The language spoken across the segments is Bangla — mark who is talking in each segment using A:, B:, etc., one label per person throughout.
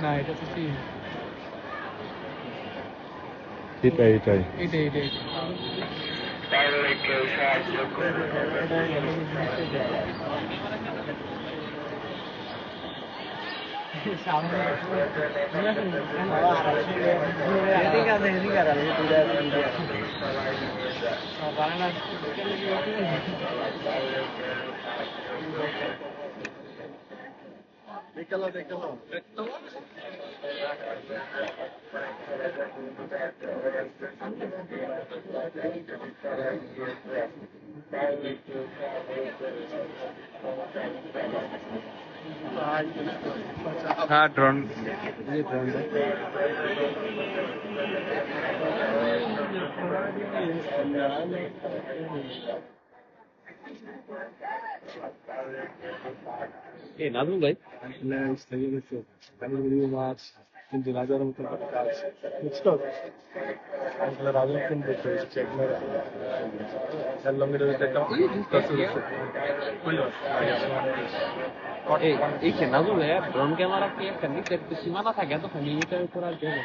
A: না এটা তো কি
B: এটাই এটাই
A: এটাই এটাই
B: হ্যাঁ ড্রোন নাজমুল ভাই মাছ কিন্তু রাজার মতন কাজ বুঝছো রাজার মতন দেখতে এই নাজমুল ভাই ড্রোন ক্যামেরা কি একটা নিচের সীমানা থাকে তো লিমিটের উপর আর দেবে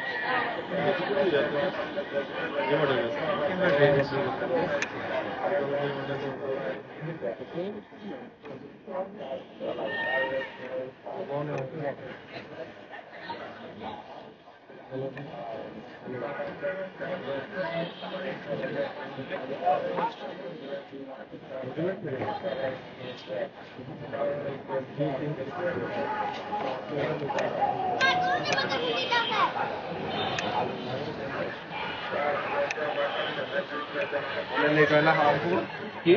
B: কি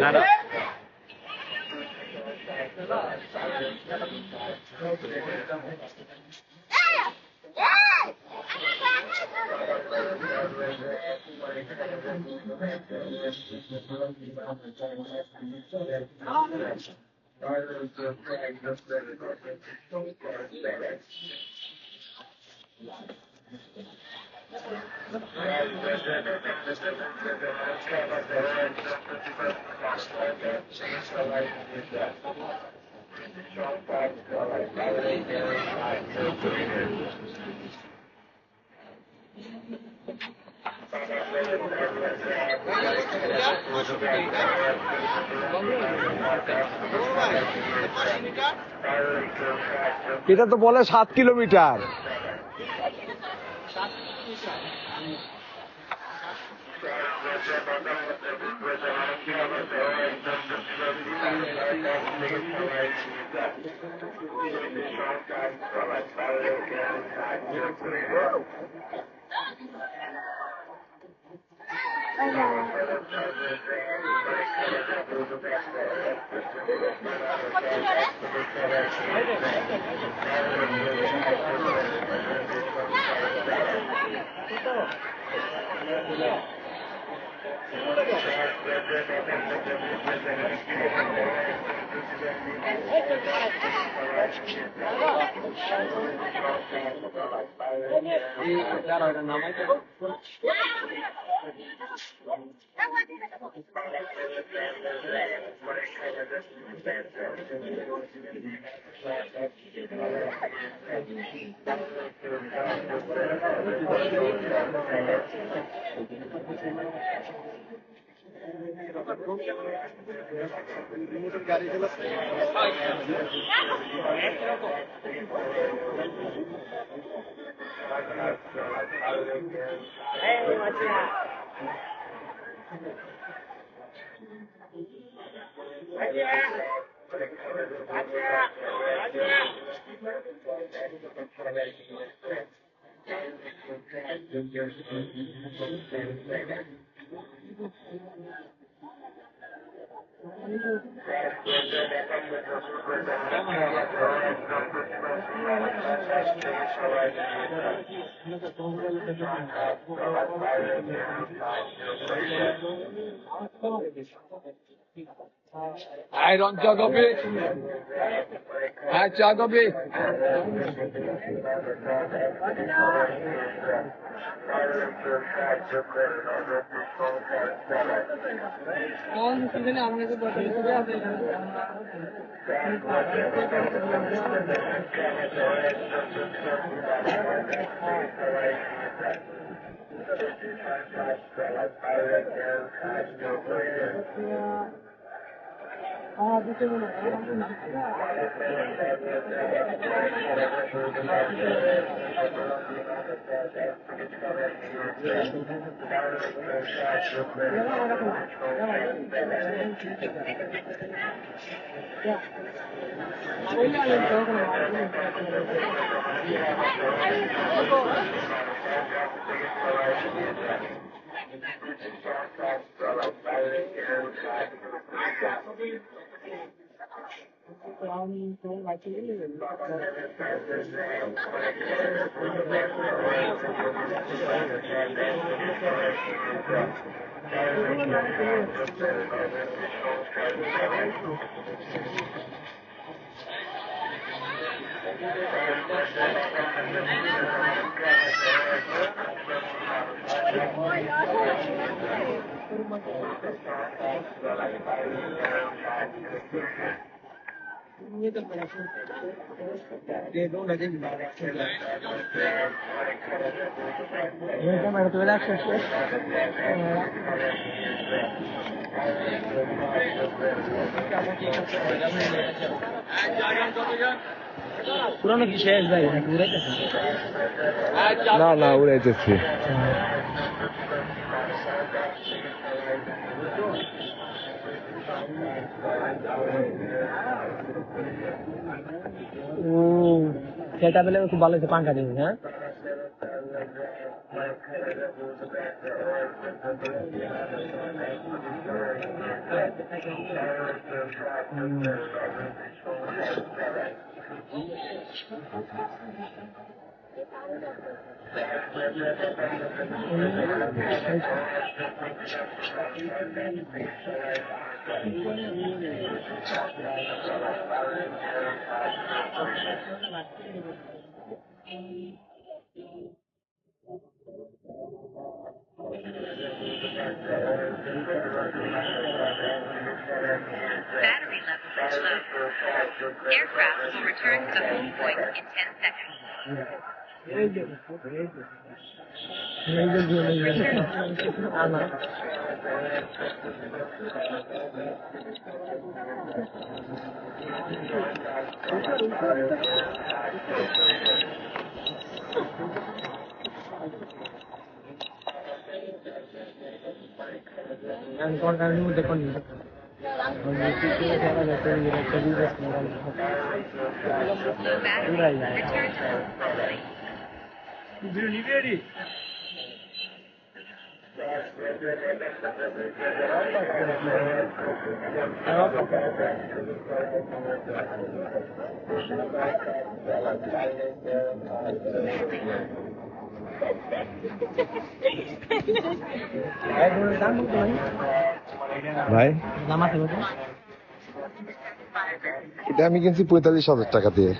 B: না না এটা তো বলে 7 kilometre
A: I don't jog a bit. I jog a bit.
B: পুরানো কি শেষ ভাই নাকি উড়াইতেছে?
C: না না উড়াইতেছি।
B: সেটা পেলে খুব ভালো হয়েছে, পাঙ্খা দিয়ে। হ্যাঁ
D: Battery level is low. Aircraft will return to the home point in 10 seconds. Low battery. Return to home promptly.
C: ভাই এটা আমি কিনছি 45,000 টাকা দিয়ে।